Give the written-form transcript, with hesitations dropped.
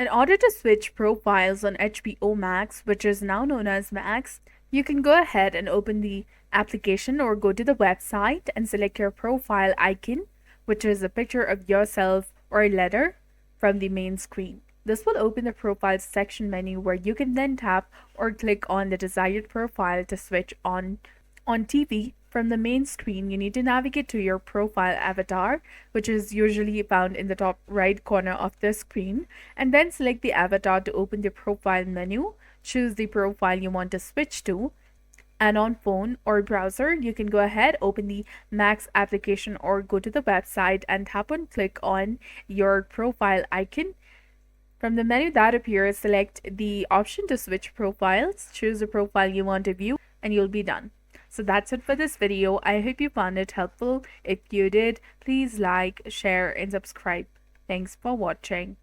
In order to switch profiles on HBO Max, which is now known as Max, you can go ahead and open the application or go to the website and select your profile icon, which is a picture of yourself or a letter from the main screen. This will open the profile section menu where you can then tap or click on the desired profile to switch on TV. From the main screen, you need to navigate to your profile avatar, which is usually found in the top right corner of the screen, and then select the avatar to open the profile menu. Choose the profile you want to switch to, and on phone or browser, you can go ahead, open the Max application or go to the website and tap and click on your profile icon. From the menu that appears, select the option to switch profiles, choose the profile you want to view, and you'll be done. So that's it for this video. I hope you found it helpful. If you did, please like, share, and subscribe. Thanks for watching.